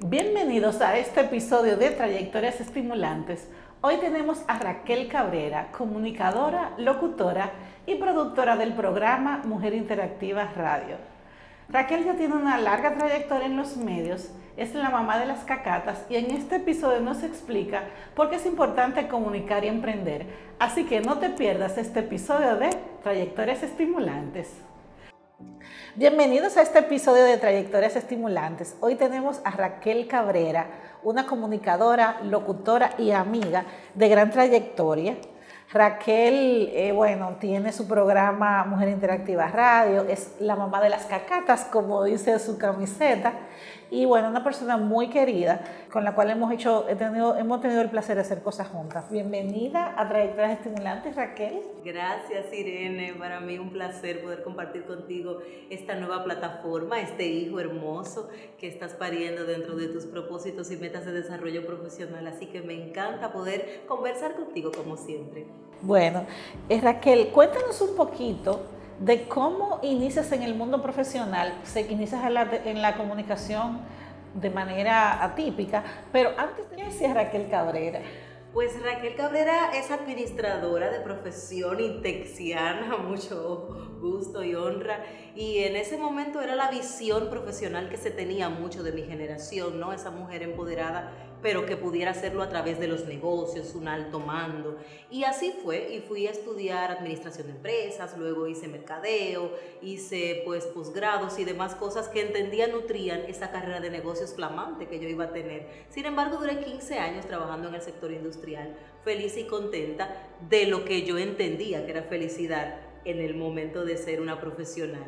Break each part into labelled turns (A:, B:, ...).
A: Bienvenidos a este episodio de Trayectorias Estimulantes. Hoy tenemos a Raquel Cabrera, comunicadora, locutora y productora del programa Mujer Interactiva Radio. Raquel ya tiene una larga trayectoria en los medios, es la mamá de las cacatas y en este episodio nos explica por qué es importante comunicar y emprender. Así que no te pierdas este episodio de Trayectorias Estimulantes. Bienvenidos a este episodio de Trayectorias Estimulantes. Hoy tenemos a Raquel Cabrera, una comunicadora, locutora y amiga de gran trayectoria. Raquel, tiene su programa Mujer Interactiva Radio, es la mamá de las cacatas, como dice su camiseta, y una persona muy querida, con la cual hemos tenido el placer de hacer cosas juntas. Bienvenida a Trayectorias Estimulantes, Raquel.
B: Gracias, Irene. Para mí un placer poder compartir contigo esta nueva plataforma, este hijo hermoso que estás pariendo dentro de tus propósitos y metas de desarrollo profesional. Así que me encanta poder conversar contigo como siempre.
A: Bueno, Raquel, cuéntanos un poquito de cómo inicias en el mundo profesional. Sé que inicias en la comunicación de manera atípica, pero antes, ¿qué hacía Raquel Cabrera?
B: Pues Raquel Cabrera es administradora de profesión intexiana, mucho gusto y honra, y en ese momento era la visión profesional que se tenía mucho de mi generación, ¿no? Esa mujer empoderada, pero que pudiera hacerlo a través de los negocios, un alto mando. Y así fue, y fui a estudiar administración de empresas, luego hice mercadeo, hice posgrados y demás cosas que entendía nutrían esa carrera de negocios flamante que yo iba a tener. Sin embargo, duré 15 años trabajando en el sector industrial, feliz y contenta de lo que yo entendía que era felicidad en el momento de ser una profesional.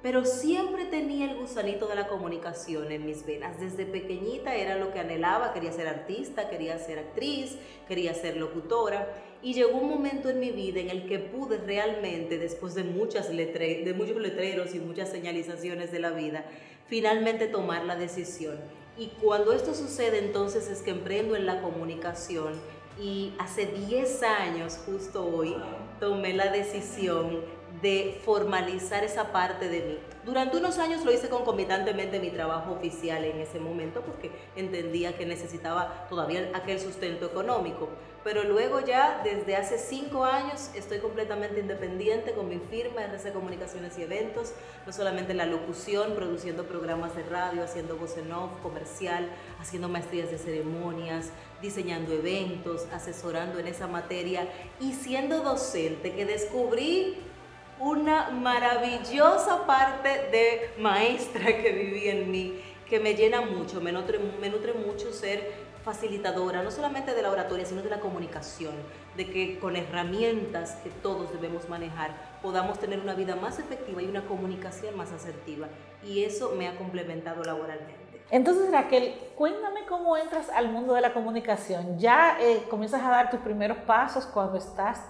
B: Pero siempre tenía el gusanito de la comunicación en mis venas. Desde pequeñita era lo que anhelaba, quería ser artista, quería ser actriz, quería ser locutora. Y llegó un momento en mi vida en el que pude realmente, después de muchos letreros y muchas señalizaciones de la vida, finalmente tomar la decisión. Y cuando esto sucede, entonces es que emprendo en la comunicación. Y hace 10 años, justo hoy, tomé la decisión de formalizar esa parte de mí. Durante unos años lo hice concomitantemente mi trabajo oficial en ese momento porque entendía que necesitaba todavía aquel sustento económico. Pero luego ya desde hace 5 años estoy completamente independiente con mi firma RC Comunicaciones y Eventos, no solamente en la locución, produciendo programas de radio, haciendo voz en off, comercial, haciendo maestrías de ceremonias, diseñando eventos, asesorando en esa materia y siendo docente, que descubrí una maravillosa parte de maestra que viví en mí, que me llena mucho, me nutre mucho ser facilitadora, no solamente de la oratoria, sino de la comunicación, de que con herramientas que todos debemos manejar podamos tener una vida más efectiva y una comunicación más asertiva. Y eso me ha complementado laboralmente.
A: Entonces, Raquel, cuéntame cómo entras al mundo de la comunicación. Ya comienzas a dar tus primeros pasos cuando estás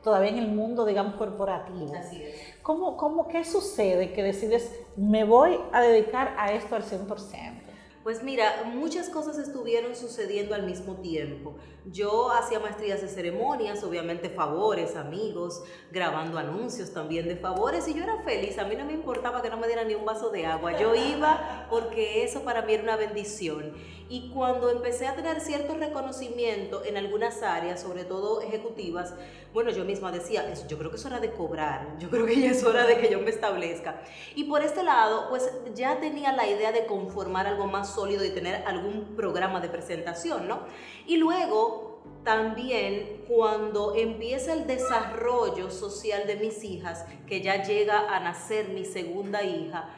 A: todavía en el mundo, digamos, corporativo.
B: Así es.
A: ¿Qué sucede que decides, me voy a dedicar a esto al 100%?
B: Pues mira, muchas cosas estuvieron sucediendo al mismo tiempo. Yo hacía maestrías de ceremonias, obviamente favores, amigos, grabando anuncios también de favores y yo era feliz, a mí no me importaba que no me dieran ni un vaso de agua, yo iba porque eso para mí era una bendición. Y cuando empecé a tener cierto reconocimiento en algunas áreas, sobre todo ejecutivas, yo misma decía, yo creo que es hora de cobrar, yo creo que ya es hora de que yo me establezca. Y por este lado, pues ya tenía la idea de conformar algo más sólido y tener algún programa de presentación, ¿no? Y luego también cuando empieza el desarrollo social de mis hijas, que ya llega a nacer mi segunda hija,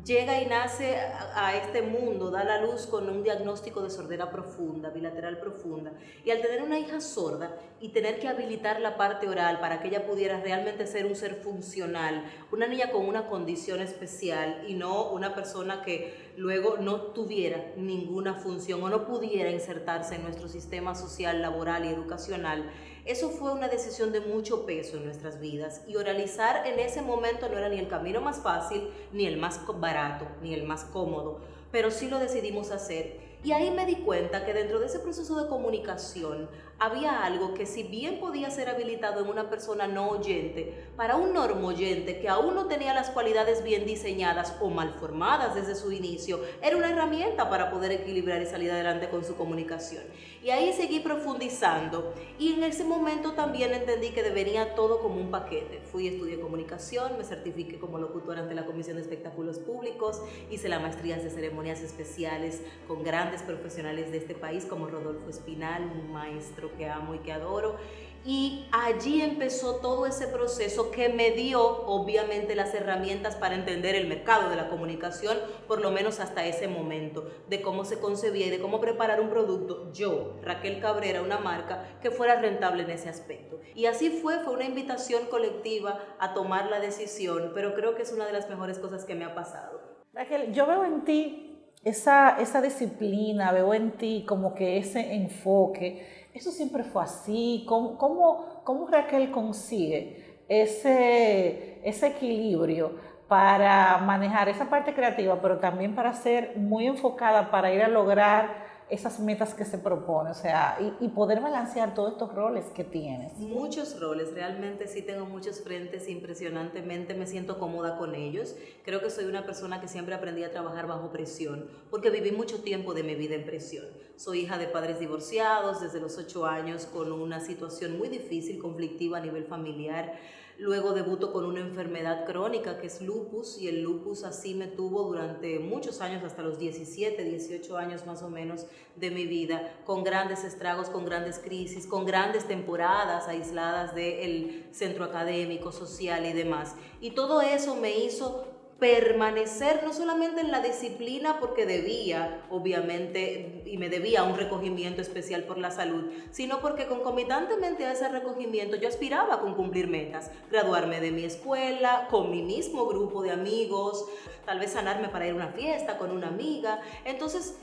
B: llega y nace a este mundo, da la luz con un diagnóstico de sordera profunda, bilateral profunda. Y al tener una hija sorda y tener que habilitar la parte oral para que ella pudiera realmente ser un ser funcional, una niña con una condición especial y no una persona que luego no tuviera ninguna función o no pudiera insertarse en nuestro sistema social, laboral y educacional, eso fue una decisión de mucho peso en nuestras vidas y oralizar en ese momento no era ni el camino más fácil, ni el más barato, ni el más cómodo, pero sí lo decidimos hacer. Y ahí me di cuenta que dentro de ese proceso de comunicación había algo que, si bien podía ser habilitado en una persona no oyente, para un normoyente que aún no tenía las cualidades bien diseñadas o mal formadas desde su inicio, era una herramienta para poder equilibrar y salir adelante con su comunicación. Y ahí seguí profundizando, y en ese momento también entendí que debería todo como un paquete. Fui a estudiar comunicación, me certifiqué como locutora ante la Comisión de Espectáculos Públicos, hice las maestrías de ceremonias especiales con grandes profesionales de este país como Rodolfo Espinal, un maestro que amo y que adoro. Y allí empezó todo ese proceso que me dio obviamente las herramientas para entender el mercado de la comunicación, por lo menos hasta ese momento, de cómo se concebía y de cómo preparar un producto, yo, Raquel Cabrera, una marca que fuera rentable en ese aspecto. Y así fue una invitación colectiva a tomar la decisión, pero creo que es una de las mejores cosas que me ha pasado.
A: Raquel, yo veo en ti esa disciplina, veo en ti como que ese enfoque. ¿Eso siempre fue así? ¿Cómo Raquel consigue ese equilibrio para manejar esa parte creativa, pero también para ser muy enfocada para ir a lograr esas metas que se propone, o sea, y poder balancear todos estos roles que tienes?
B: Muchos roles, realmente sí tengo muchos frentes, impresionantemente me siento cómoda con ellos. Creo que soy una persona que siempre aprendí a trabajar bajo presión, porque viví mucho tiempo de mi vida en presión. Soy hija de padres divorciados desde los 8 años, con una situación muy difícil, conflictiva a nivel familiar. Luego debuto con una enfermedad crónica que es lupus, y el lupus así me tuvo durante muchos años, hasta los 17, 18 años más o menos de mi vida, con grandes estragos, con grandes crisis, con grandes temporadas aisladas del centro académico, social y demás. Y todo eso me hizo permanecer no solamente en la disciplina porque debía, obviamente, y me debía un recogimiento especial por la salud, sino porque concomitantemente a ese recogimiento yo aspiraba a cumplir metas, graduarme de mi escuela, con mi mismo grupo de amigos, tal vez sanarme para ir a una fiesta con una amiga. Entonces,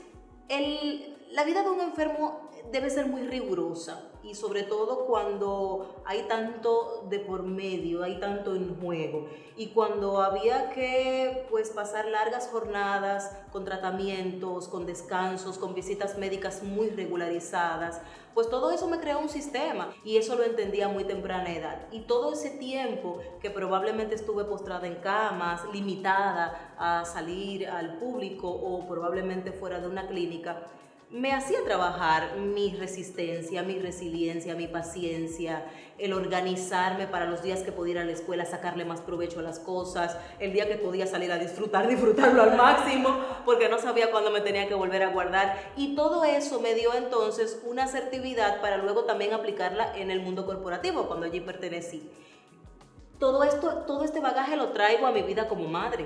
B: la vida de un enfermo debe ser muy rigurosa, y sobre todo cuando hay tanto de por medio, hay tanto en juego, y cuando había que pasar largas jornadas con tratamientos, con descansos, con visitas médicas muy regularizadas, pues todo eso me creó un sistema, y eso lo entendí a muy temprana edad. Y todo ese tiempo que probablemente estuve postrada en camas, limitada a salir al público o probablemente fuera de una clínica, me hacía trabajar mi resistencia, mi resiliencia, mi paciencia, el organizarme para los días que podía ir a la escuela, sacarle más provecho a las cosas, el día que podía salir a disfrutarlo al máximo, porque no sabía cuándo me tenía que volver a guardar. Y todo eso me dio entonces una asertividad para luego también aplicarla en el mundo corporativo, cuando allí pertenecí. Todo este bagaje lo traigo a mi vida como madre.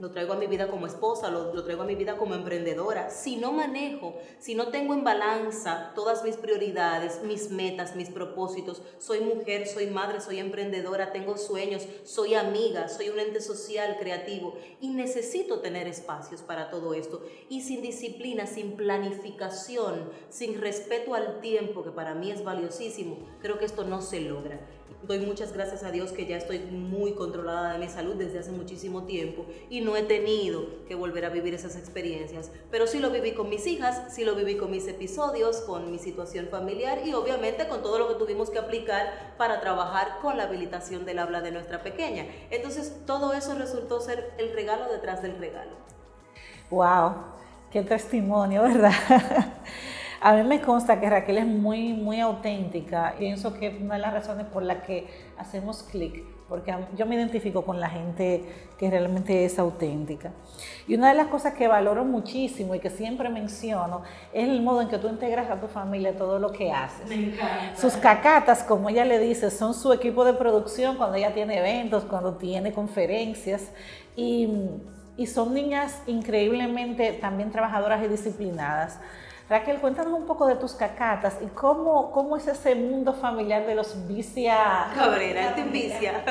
B: Lo traigo a mi vida como esposa, lo traigo a mi vida como emprendedora. Si no manejo, si no tengo en balanza todas mis prioridades, mis metas, mis propósitos, soy mujer, soy madre, soy emprendedora, tengo sueños, soy amiga, soy un ente social, creativo, y necesito tener espacios para todo esto. Y sin disciplina, sin planificación, sin respeto al tiempo, que para mí es valiosísimo, creo que esto no se logra. Doy muchas gracias a Dios que ya estoy muy controlada de mi salud desde hace muchísimo tiempo y no he tenido que volver a vivir esas experiencias, pero sí lo viví con mis hijas, sí lo viví con mis episodios, con mi situación familiar y obviamente con todo lo que tuvimos que aplicar para trabajar con la habilitación del habla de nuestra pequeña. Entonces todo eso resultó ser el regalo detrás del regalo.
A: ¡Wow! ¡Qué testimonio!, ¿verdad? A mí me consta que Raquel es muy, muy auténtica. Pienso que es una de las razones por las que hacemos clic, porque yo me identifico con la gente que realmente es auténtica. Y una de las cosas que valoro muchísimo y que siempre menciono es el modo en que tú integras a tu familia todo lo que haces.
B: Me encanta.
A: Sus cacatas, como ella le dice, son su equipo de producción cuando ella tiene eventos, cuando tiene conferencias, y son niñas increíblemente también trabajadoras y disciplinadas. Raquel, cuéntanos un poco de tus cacatas y cómo es ese mundo familiar de los Vicia
B: Cabrera, el Team Vicia.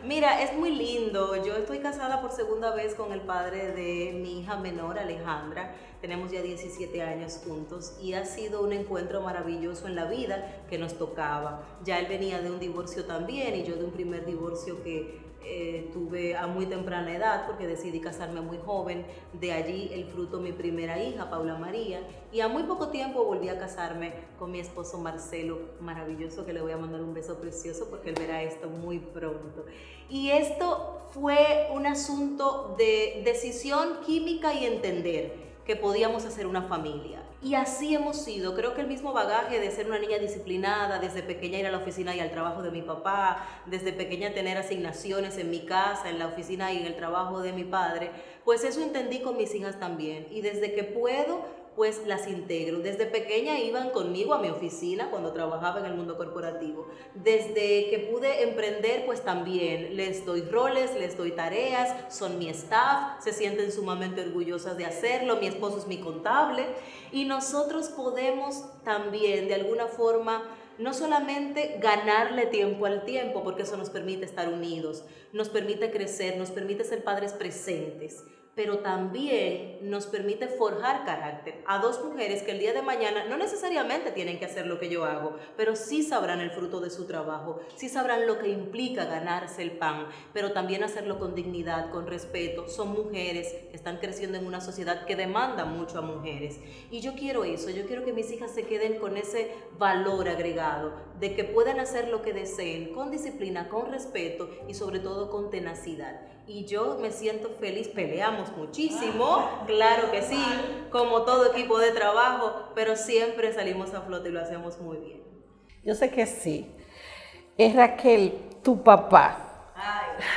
B: Mira, es muy lindo. Yo estoy casada por segunda vez con el padre de mi hija menor, Alejandra. Tenemos ya 17 años juntos y ha sido un encuentro maravilloso en la vida que nos tocaba. Ya él venía de un divorcio también y yo de un primer divorcio que tuve a muy temprana edad porque decidí casarme muy joven, de allí el fruto mi primera hija, Paula María, y a muy poco tiempo volví a casarme con mi esposo Marcelo, maravilloso, que le voy a mandar un beso precioso porque él verá esto muy pronto. Y esto fue un asunto de decisión química y entender que podíamos hacer una familia. Y así hemos sido. Creo que el mismo bagaje de ser una niña disciplinada, desde pequeña ir a la oficina y al trabajo de mi papá, desde pequeña tener asignaciones en mi casa, en la oficina y en el trabajo de mi padre, pues eso entendí con mis hijas también. Y desde que puedo, pues las integro. Desde pequeña iban conmigo a mi oficina cuando trabajaba en el mundo corporativo. Desde que pude emprender, pues también les doy roles, les doy tareas, son mi staff, se sienten sumamente orgullosas de hacerlo, mi esposo es mi contable y nosotros podemos también de alguna forma no solamente ganarle tiempo al tiempo, porque eso nos permite estar unidos, nos permite crecer, nos permite ser padres presentes, pero también nos permite forjar carácter a dos mujeres que el día de mañana no necesariamente tienen que hacer lo que yo hago, pero sí sabrán el fruto de su trabajo, sí sabrán lo que implica ganarse el pan, pero también hacerlo con dignidad, con respeto. Son mujeres que están creciendo en una sociedad que demanda mucho a mujeres. Y yo quiero eso, yo quiero que mis hijas se queden con ese valor agregado, de que puedan hacer lo que deseen, con disciplina, con respeto y sobre todo con tenacidad. Y yo me siento feliz, peleamos muchísimo, claro que sí, como todo equipo de trabajo, pero siempre salimos a flote y lo hacemos muy bien.
A: Yo sé que sí. Es Raquel, tu papá.
B: Ay.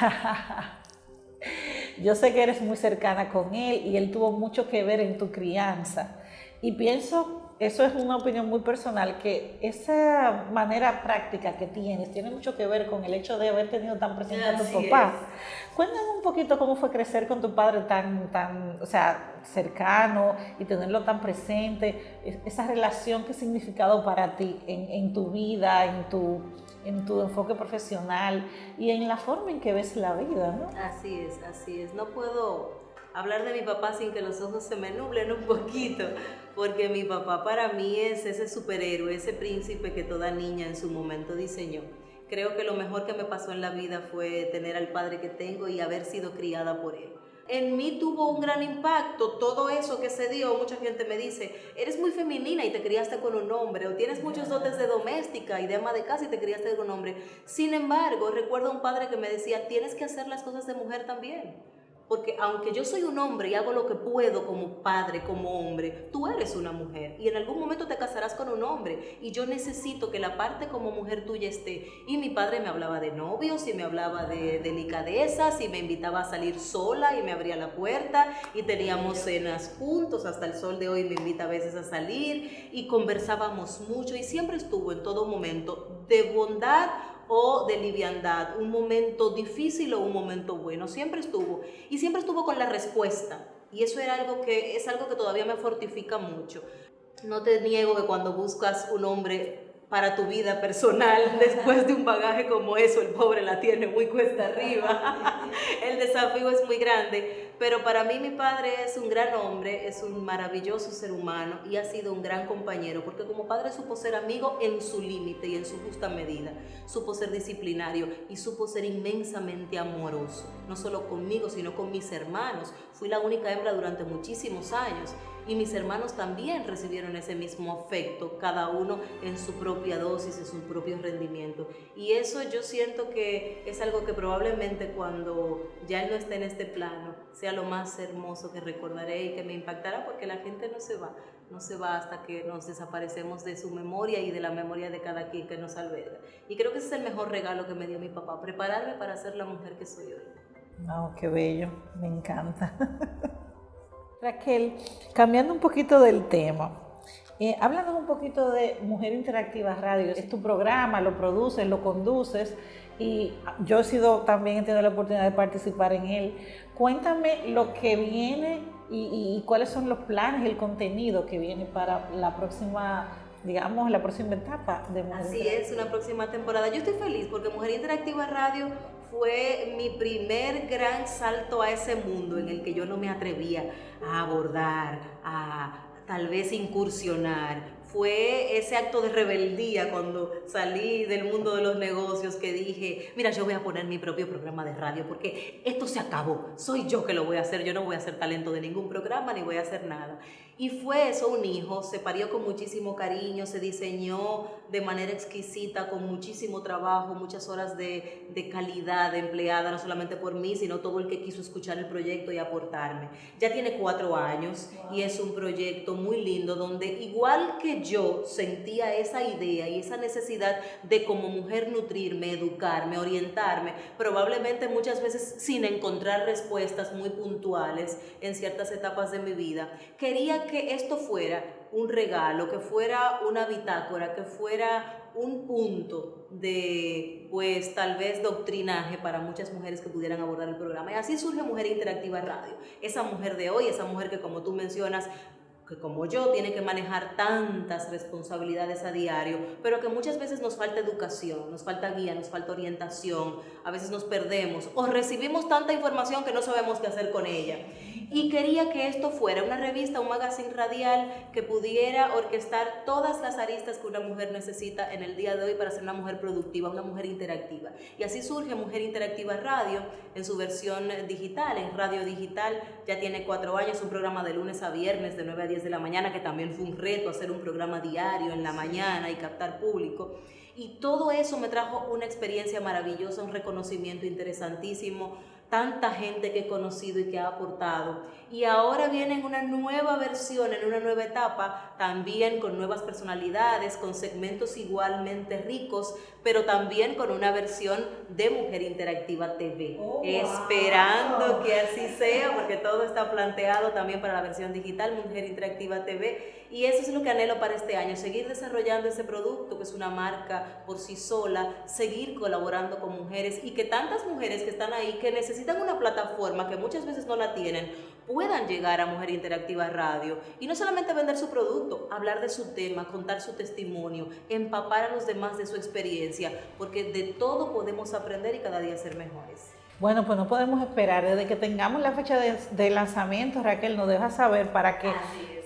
A: Yo sé que eres muy cercana con él y él tuvo mucho que ver en tu crianza. Y pienso, eso es una opinión muy personal, que esa manera práctica que tienes tiene mucho que ver con el hecho de haber tenido tan presente a tu papá. Cuéntame un poquito cómo fue crecer con tu padre tan, o sea, cercano y tenerlo tan presente, esa relación, qué significado para ti en tu vida, en tu enfoque profesional y en la forma en que ves la vida, ¿no?
B: Así es. No puedo hablar de mi papá sin que los ojos se me nublen un poquito, porque mi papá para mí es ese superhéroe, ese príncipe que toda niña en su momento diseñó. Creo que lo mejor que me pasó en la vida fue tener al padre que tengo y haber sido criada por él. En mí tuvo un gran impacto todo eso que se dio. Mucha gente me dice, eres muy femenina y te criaste con un hombre, o tienes muchos dotes de doméstica y de ama de casa y te criaste con un hombre. Sin embargo, recuerdo a un padre que me decía, tienes que hacer las cosas de mujer también. Porque aunque yo soy un hombre y hago lo que puedo como padre, como hombre, tú eres una mujer y en algún momento te casarás con un hombre y yo necesito que la parte como mujer tuya esté. Y mi padre me hablaba de novios y me hablaba de delicadezas y me invitaba a salir sola y me abría la puerta y teníamos cenas juntos, hasta el sol de hoy me invita a veces a salir y conversábamos mucho y siempre estuvo en todo momento de bondad o de liviandad, un momento difícil o un momento bueno, siempre estuvo y siempre estuvo con la respuesta y eso era algo que todavía me fortifica mucho. No te niego que cuando buscas un hombre para tu vida personal, después de un bagaje como eso, el pobre la tiene muy cuesta arriba, el desafío es muy grande, pero para mí mi padre es un gran hombre, es un maravilloso ser humano y ha sido un gran compañero, porque como padre supo ser amigo en su límite y en su justa medida, supo ser disciplinario y supo ser inmensamente amoroso, no solo conmigo, sino con mis hermanos. Fui la única hembra durante muchísimos años y mis hermanos también recibieron ese mismo afecto, cada uno en su propia dosis, en su propio rendimiento. Y eso yo siento que es algo que probablemente cuando ya él no esté en este plano, sea lo más hermoso que recordaré y que me impactará, porque la gente no se va hasta que nos desaparecemos de su memoria y de la memoria de cada quien que nos alberga. Y creo que ese es el mejor regalo que me dio mi papá, prepararme para ser la mujer que soy hoy.
A: Oh, qué bello, me encanta. Raquel, cambiando un poquito del tema, háblanos un poquito de Mujer Interactiva Radio. Es tu programa, lo produces, lo conduces y yo he tenido la oportunidad de participar en él. Cuéntame lo que viene y cuáles son los planes, el contenido que viene para la próxima, digamos, la próxima etapa de Mujer
B: Así
A: Interactiva.
B: es, una próxima temporada. Yo estoy feliz porque Mujer Interactiva Radio fue mi primer gran salto a ese mundo en el que yo no me atrevía a abordar, a tal vez incursionar. fue ese acto de rebeldía cuando salí del mundo de los negocios, que dije, mira, yo voy a poner mi propio programa de radio porque esto se acabó, soy yo que lo voy a hacer, yo no voy a hacer talento de ningún programa ni voy a hacer nada. Y fue eso, un hijo, se parió con muchísimo cariño, se diseñó de manera exquisita, con muchísimo trabajo, muchas horas de calidad empleada, no solamente por mí, sino todo el que quiso escuchar el proyecto y aportarme. Ya tiene 4 años y es un proyecto muy lindo donde, igual que yo sentía esa idea y esa necesidad de como mujer nutrirme, educarme, orientarme, probablemente muchas veces sin encontrar respuestas muy puntuales en ciertas etapas de mi vida, quería que esto fuera un regalo, que fuera una bitácora, que fuera un punto de, pues, tal vez doctrinaje para muchas mujeres que pudieran abordar el programa. Y así surge Mujer Interactiva Radio. Esa mujer de hoy, esa mujer que, como tú mencionas, que como yo tiene que manejar tantas responsabilidades a diario, pero que muchas veces nos falta educación, nos falta guía, nos falta orientación, a veces nos perdemos o recibimos tanta información que no sabemos qué hacer con ella. Y quería que esto fuera una revista, un magazine radial que pudiera orquestar todas las aristas que una mujer necesita en el día de hoy para ser una mujer productiva, una mujer interactiva. Y así surge Mujer Interactiva Radio en su versión digital, en radio digital. Ya tiene 4 años, un programa de lunes a viernes de 9 a 10 de la mañana, que también fue un reto hacer un programa diario en la mañana y captar público. Y todo eso me trajo una experiencia maravillosa, un reconocimiento interesantísimo, tanta gente que he conocido y que ha aportado. Y ahora viene en una nueva versión, en una nueva etapa, también con nuevas personalidades, con segmentos igualmente ricos, pero también con una versión de Mujer Interactiva TV. Oh, esperando que así sea, porque todo está planteado también para la versión digital, Mujer Interactiva TV. Y eso es lo que anhelo para este año, seguir desarrollando ese producto que es una marca por sí sola, seguir colaborando con mujeres y que tantas mujeres que están ahí, que necesitan una plataforma que muchas veces no la tienen, puedan llegar a Mujer Interactiva Radio y no solamente vender su producto, hablar de su tema, contar su testimonio, empapar a los demás de su experiencia, porque de todo podemos aprender y cada día ser mejores.
A: Bueno, pues no podemos esperar. Desde que tengamos la fecha de lanzamiento, Raquel nos deja saber para que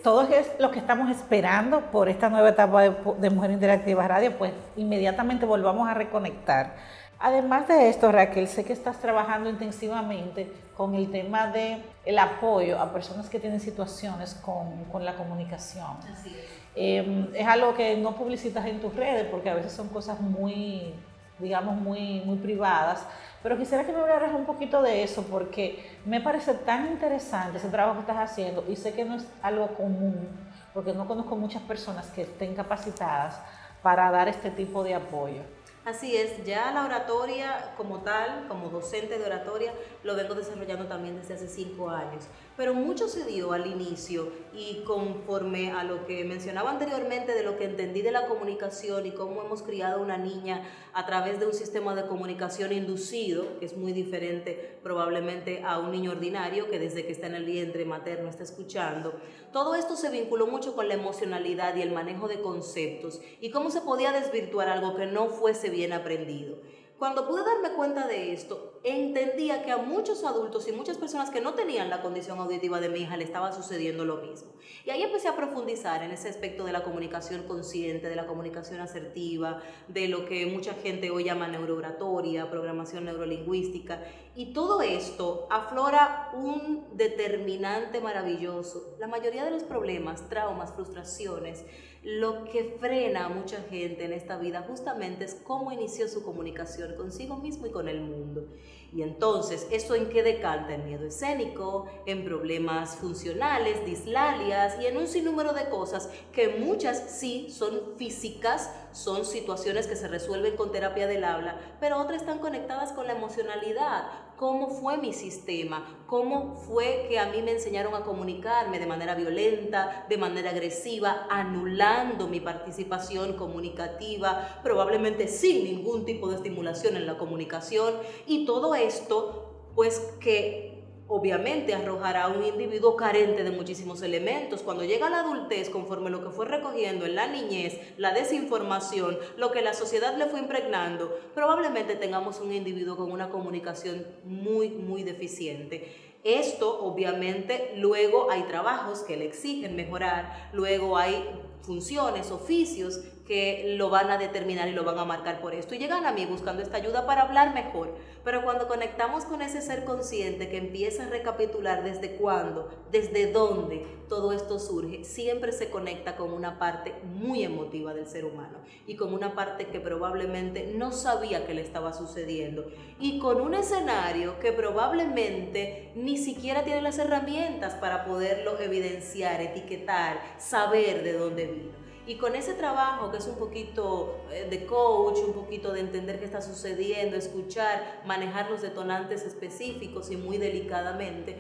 A: todos los que estamos esperando por esta nueva etapa de Mujer Interactiva Radio, pues inmediatamente volvamos a reconectar. Además de esto, Raquel, sé que estás trabajando intensivamente con el tema del apoyo a personas que tienen situaciones con la comunicación.
B: Así es.
A: Es algo que no publicitas en tus redes porque a veces son cosas muy, digamos, muy privadas, pero quisiera que me hablaras un poquito de eso porque me parece tan interesante ese trabajo que estás haciendo y sé que no es algo común porque no conozco muchas personas que estén capacitadas para dar este tipo de apoyo.
B: Así es, ya la oratoria como tal, como docente de oratoria, lo vengo desarrollando también desde hace 5 años. Pero mucho se dio al inicio y conforme a lo que mencionaba anteriormente de lo que entendí de la comunicación y cómo hemos criado una niña a través de un sistema de comunicación inducido, que es muy diferente probablemente a un niño ordinario que desde que está en el vientre materno está escuchando. Todo esto se vinculó mucho con la emocionalidad y el manejo de conceptos y cómo se podía desvirtuar algo que no fuese bien aprendido. Cuando pude darme cuenta de esto, entendía que a muchos adultos y muchas personas que no tenían la condición auditiva de mi hija le estaba sucediendo lo mismo. Y ahí empecé a profundizar en ese aspecto de la comunicación consciente, de la comunicación asertiva, de lo que mucha gente hoy llama neurooratoria, programación neurolingüística. Y todo esto aflora un determinante maravilloso. La mayoría de los problemas, traumas, frustraciones, lo que frena a mucha gente en esta vida justamente es cómo inició su comunicación consigo mismo y con el mundo. Y entonces, ¿eso en qué decanta? En miedo escénico, en problemas funcionales, dislalias y en un sinnúmero de cosas que muchas sí son físicas, son situaciones que se resuelven con terapia del habla, pero otras están conectadas con la emocionalidad. ¿Cómo fue mi sistema? ¿Cómo fue que a mí me enseñaron a comunicarme de manera violenta, de manera agresiva, anulando mi participación comunicativa, probablemente sin ningún tipo de estimulación en la comunicación? Y todo esto, pues que obviamente arrojará a un individuo carente de muchísimos elementos. Cuando llega a la adultez, conforme lo que fue recogiendo en la niñez, la desinformación, lo que la sociedad le fue impregnando, probablemente tengamos un individuo con una comunicación muy deficiente. Esto, obviamente, luego hay trabajos que le exigen mejorar, luego hay funciones, oficios que lo van a determinar y lo van a marcar por esto. Y llegan a mí buscando esta ayuda para hablar mejor. Pero cuando conectamos con ese ser consciente que empieza a recapitular desde cuándo, desde dónde todo esto surge, siempre se conecta con una parte muy emotiva del ser humano y con una parte que probablemente no sabía que le estaba sucediendo y con un escenario que probablemente ni siquiera tiene las herramientas para poderlo evidenciar, etiquetar, saber de dónde vino. Y con ese trabajo que es un poquito de coach, un poquito de entender qué está sucediendo, escuchar, manejar los detonantes específicos y muy delicadamente,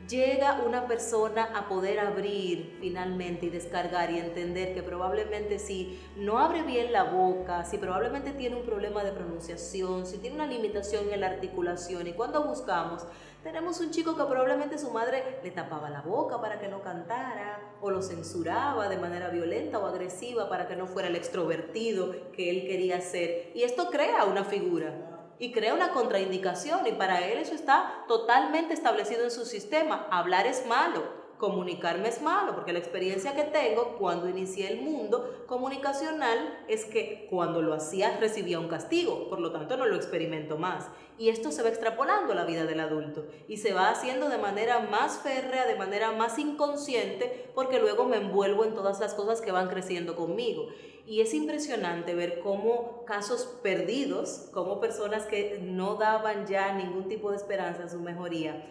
B: llega una persona a poder abrir finalmente y descargar y entender que probablemente si no abre bien la boca, si probablemente tiene un problema de pronunciación, si tiene una limitación en la articulación, y cuando buscamos, tenemos un chico que probablemente su madre le tapaba la boca para que no cantara o lo censuraba de manera violenta o agresiva para que no fuera el extrovertido que él quería ser. Y esto crea una figura y crea una contraindicación y para él eso está totalmente establecido en su sistema. Hablar es malo. Comunicarme es malo, porque la experiencia que tengo cuando inicié el mundo comunicacional es que cuando lo hacía recibía un castigo, por lo tanto no lo experimento más. Y esto se va extrapolando a la vida del adulto y se va haciendo de manera más férrea, de manera más inconsciente, porque luego me envuelvo en todas las cosas que van creciendo conmigo. Y es impresionante ver cómo casos perdidos, como personas que no daban ya ningún tipo de esperanza en su mejoría,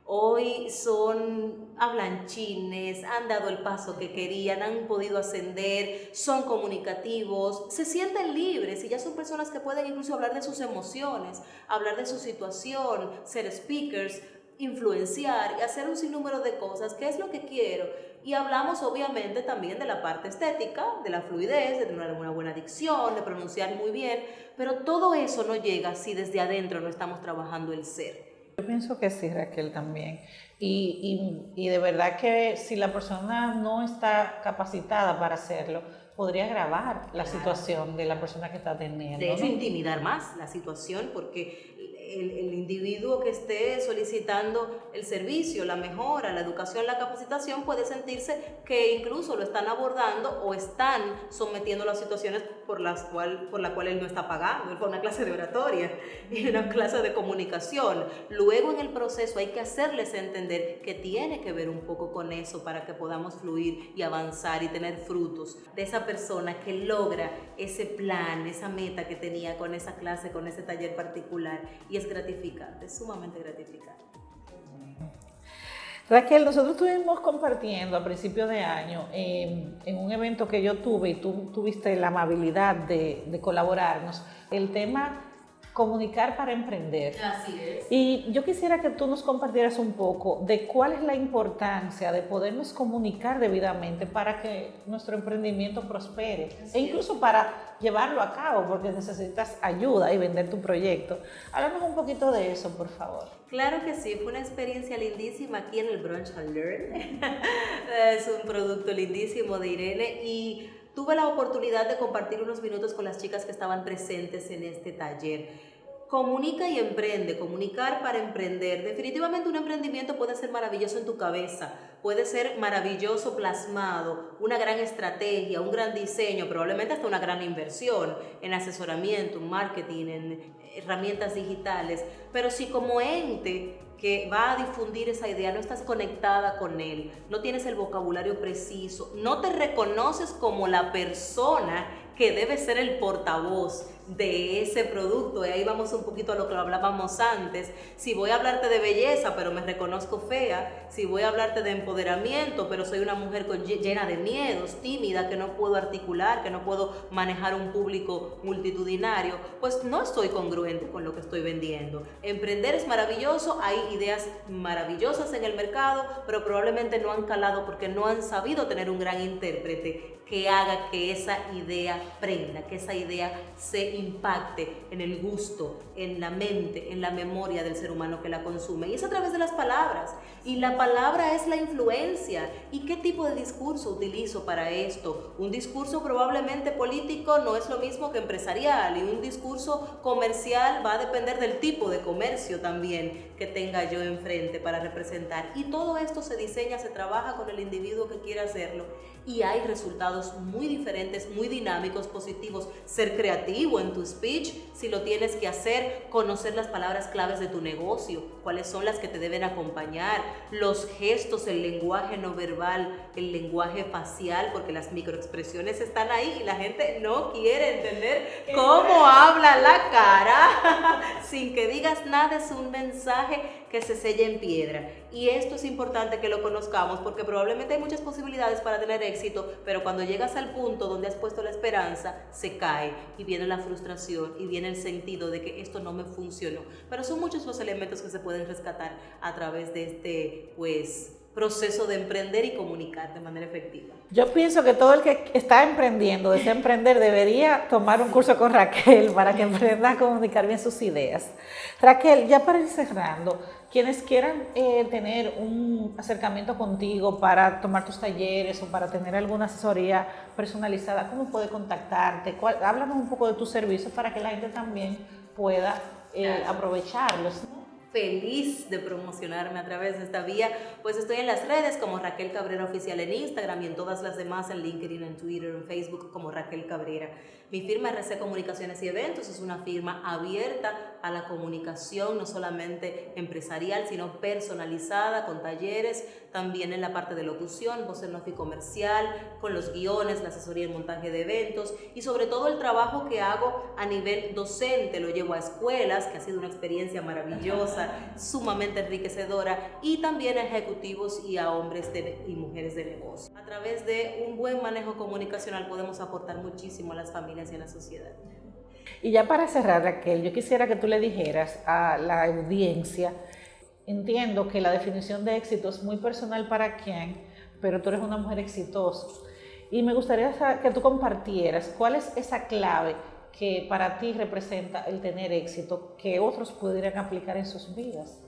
B: hoy son hablanchines, han dado el paso que querían, han podido ascender, son comunicativos, se sienten libres y ya son personas que pueden incluso hablar de sus emociones, hablar de su situación, ser speakers, influenciar y hacer un sinnúmero de cosas, que es lo que quiero. Y hablamos obviamente también de la parte estética, de la fluidez, de tener una buena dicción, de pronunciar muy bien, pero todo eso no llega si desde adentro no estamos trabajando el ser.
A: Yo pienso que sí, Raquel, también. Y de verdad que si la persona no está capacitada para hacerlo, podría agravar la situación de la persona que está atendiendo.
B: De hecho, intimidar más la situación, porque el individuo que esté solicitando el servicio, la mejora, la educación, la capacitación, puede sentirse que incluso lo están abordando o están sometiéndolo a situaciones por la cual él no está pagando. Él fue a una clase de oratoria y una clase de comunicación. Luego en el proceso hay que hacerles entender que tiene que ver un poco con eso para que podamos fluir y avanzar y tener frutos de esa persona que logra ese plan, esa meta que tenía con esa clase, con ese taller particular. Y es gratificante, es sumamente gratificante.
A: Raquel, nosotros estuvimos compartiendo a principios de año en un evento que yo tuve y tú tuviste la amabilidad de colaborarnos, el tema comunicar para emprender.
B: Así es.
A: Y yo quisiera que tú nos compartieras un poco de cuál es la importancia de podernos comunicar debidamente para que nuestro emprendimiento prospere e incluso para llevarlo a cabo, porque necesitas ayuda y vender tu proyecto. Háblanos un poquito de eso, por favor.
B: Claro que sí, fue una experiencia lindísima aquí en el Brunch and Learn. Es un producto lindísimo de Irene y tuve la oportunidad de compartir unos minutos con las chicas que estaban presentes en este taller. Comunica y emprende, comunicar para emprender. Definitivamente un emprendimiento puede ser maravilloso en tu cabeza, puede ser maravilloso plasmado, una gran estrategia, un gran diseño, probablemente hasta una gran inversión en asesoramiento, en marketing, en herramientas digitales, pero si como ente que va a difundir esa idea no estás conectada con él, no tienes el vocabulario preciso, no te reconoces como la persona que debe ser el portavoz de ese producto, y ahí vamos un poquito a lo que hablábamos antes. Si voy a hablarte de belleza pero me reconozco fea, si voy a hablarte de empoderamiento pero soy una mujer llena de miedos, tímida, que no puedo articular, que no puedo manejar un público multitudinario, pues no estoy congruente con lo que estoy vendiendo. Emprender es maravilloso, hay ideas maravillosas en el mercado, pero probablemente no han calado porque no han sabido tener un gran intérprete que haga que esa idea prenda, que esa idea se impacte en el gusto, en la mente, en la memoria del ser humano que la consume. Y es a través de las palabras. Y la palabra es la influencia. ¿Y qué tipo de discurso utilizo para esto? Un discurso probablemente político no es lo mismo que empresarial, y un discurso comercial va a depender del tipo de comercio también que tenga yo enfrente para representar. Y todo esto se diseña, se trabaja con el individuo que quiera hacerlo, y hay resultados muy diferentes, muy dinámicos, positivos. Ser creativo en tu speech, si lo tienes que hacer, conocer las palabras claves de tu negocio, cuáles son las que te deben acompañar, los gestos, el lenguaje no verbal, el lenguaje facial, porque las microexpresiones están ahí y la gente no quiere entender cómo habla la cara sin que digas nada. Es un mensaje que se sella en piedra, y esto es importante que lo conozcamos, porque probablemente hay muchas posibilidades para tener éxito, pero cuando llegas al punto donde has puesto la esperanza, se cae y viene la frustración y viene el sentido de que esto no me funcionó. Pero son muchos los elementos que se pueden rescatar a través de este proceso de emprender y comunicar de manera efectiva.
A: Yo pienso que todo el que está emprendiendo, desea emprender, debería tomar un curso con Raquel para que aprenda a comunicar bien sus ideas. Raquel, ya para ir cerrando, quienes quieran tener un acercamiento contigo para tomar tus talleres o para tener alguna asesoría personalizada, ¿cómo puede contactarte? Háblanos un poco de tus servicios para que la gente también pueda aprovecharlos, ¿no?
B: Feliz de promocionarme a través de esta vía, pues estoy en las redes como Raquel Cabrera Oficial en Instagram, y en todas las demás, en LinkedIn, en Twitter, en Facebook, como Raquel Cabrera. Mi firma RC Comunicaciones y Eventos es una firma abierta a la comunicación, no solamente empresarial, sino personalizada, con talleres, también en la parte de locución, voz en off y comercial, con los guiones, la asesoría y el montaje de eventos, y sobre todo el trabajo que hago a nivel docente. Lo llevo a escuelas, que ha sido una experiencia maravillosa, sumamente enriquecedora, y también a ejecutivos y a hombres y mujeres de negocio. A través de un buen manejo comunicacional podemos aportar muchísimo a las familias y a la sociedad.
A: Y ya para cerrar, Raquel, yo quisiera que tú le dijeras a la audiencia, entiendo que la definición de éxito es muy personal para quien, pero tú eres una mujer exitosa, y me gustaría que tú compartieras cuál es esa clave que para ti representa el tener éxito, que otros pudieran aplicar en sus vidas.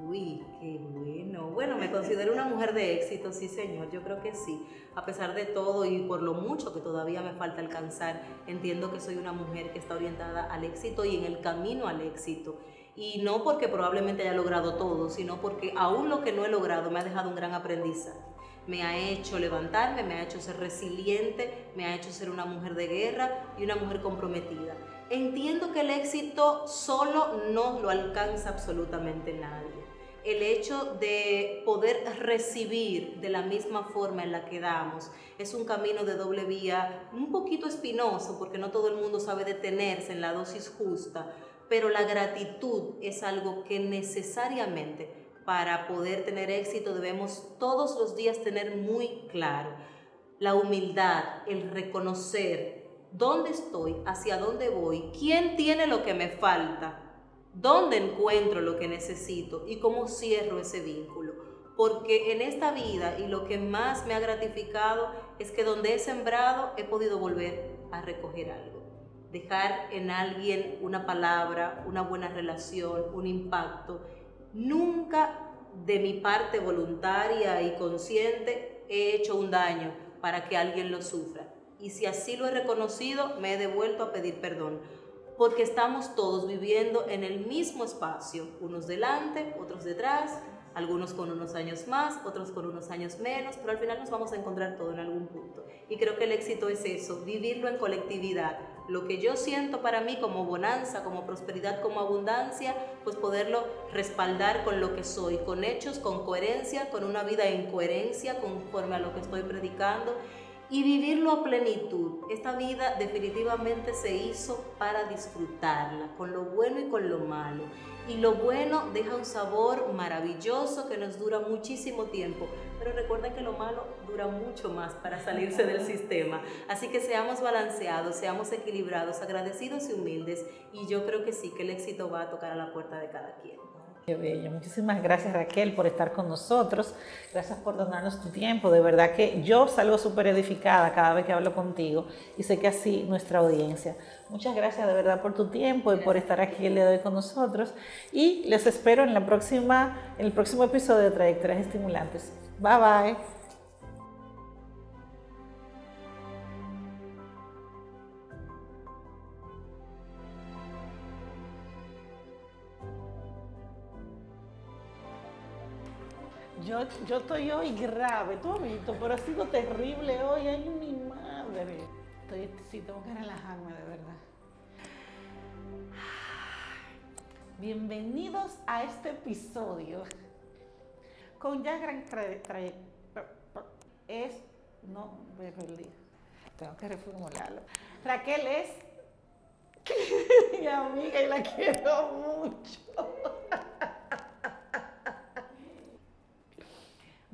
B: Uy, qué bueno. Bueno, me considero una mujer de éxito, sí señor, yo creo que sí. A pesar de todo y por lo mucho que todavía me falta alcanzar, entiendo que soy una mujer que está orientada al éxito y en el camino al éxito. Y no porque probablemente haya logrado todo, sino porque aún lo que no he logrado me ha dejado un gran aprendizaje. Me ha hecho levantarme, me ha hecho ser resiliente, me ha hecho ser una mujer de guerra y una mujer comprometida. Entiendo que el éxito solo no lo alcanza absolutamente nadie. El hecho de poder recibir de la misma forma en la que damos es un camino de doble vía, un poquito espinoso, porque no todo el mundo sabe detenerse en la dosis justa, pero la gratitud es algo que necesariamente, para poder tener éxito, debemos todos los días tener muy claro. La humildad, el reconocer dónde estoy, hacia dónde voy, quién tiene lo que me falta, dónde encuentro lo que necesito y cómo cierro ese vínculo. Porque en esta vida, y lo que más me ha gratificado, es que donde he sembrado he podido volver a recoger algo. Dejar en alguien una palabra, una buena relación, un impacto. Nunca de mi parte voluntaria y consciente he hecho un daño para que alguien lo sufra. Y si así lo he reconocido, me he devuelto a pedir perdón. Porque estamos todos viviendo en el mismo espacio, unos delante, otros detrás, algunos con unos años más, otros con unos años menos, pero al final nos vamos a encontrar todo en algún punto. Y creo que el éxito es eso, vivirlo en colectividad. Lo que yo siento para mí como bonanza, como prosperidad, como abundancia, pues poderlo respaldar con lo que soy, con hechos, con coherencia, con una vida en coherencia conforme a lo que estoy predicando, y vivirlo a plenitud. Esta vida definitivamente se hizo para disfrutarla, con lo bueno y con lo malo. Y lo bueno deja un sabor maravilloso que nos dura muchísimo tiempo, pero recuerden que lo malo dura mucho más para salirse del sistema. Así que seamos balanceados, seamos equilibrados, agradecidos y humildes, y yo creo que sí, que el éxito va a tocar a la puerta de cada quien.
A: Qué bello. Muchísimas gracias, Raquel, por estar con nosotros. Gracias por donarnos tu tiempo. De verdad que yo salgo súper edificada cada vez que hablo contigo y sé que así nuestra audiencia. Muchas gracias de verdad por tu tiempo y por estar aquí el día de hoy con nosotros. Y les espero en el próximo episodio de Trayectorias Estimulantes. Bye bye. Yo estoy hoy grave, tú has visto, pero ha sido terrible hoy, ay mi madre. Sí, tengo que relajarme de verdad. Bienvenidos a este episodio con ya gran trayectoria. No, me perdí. Tengo que reformularlo. Raquel es mi amiga y la quiero mucho.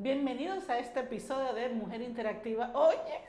A: Bienvenidos a este episodio de Mujer Interactiva. Oye,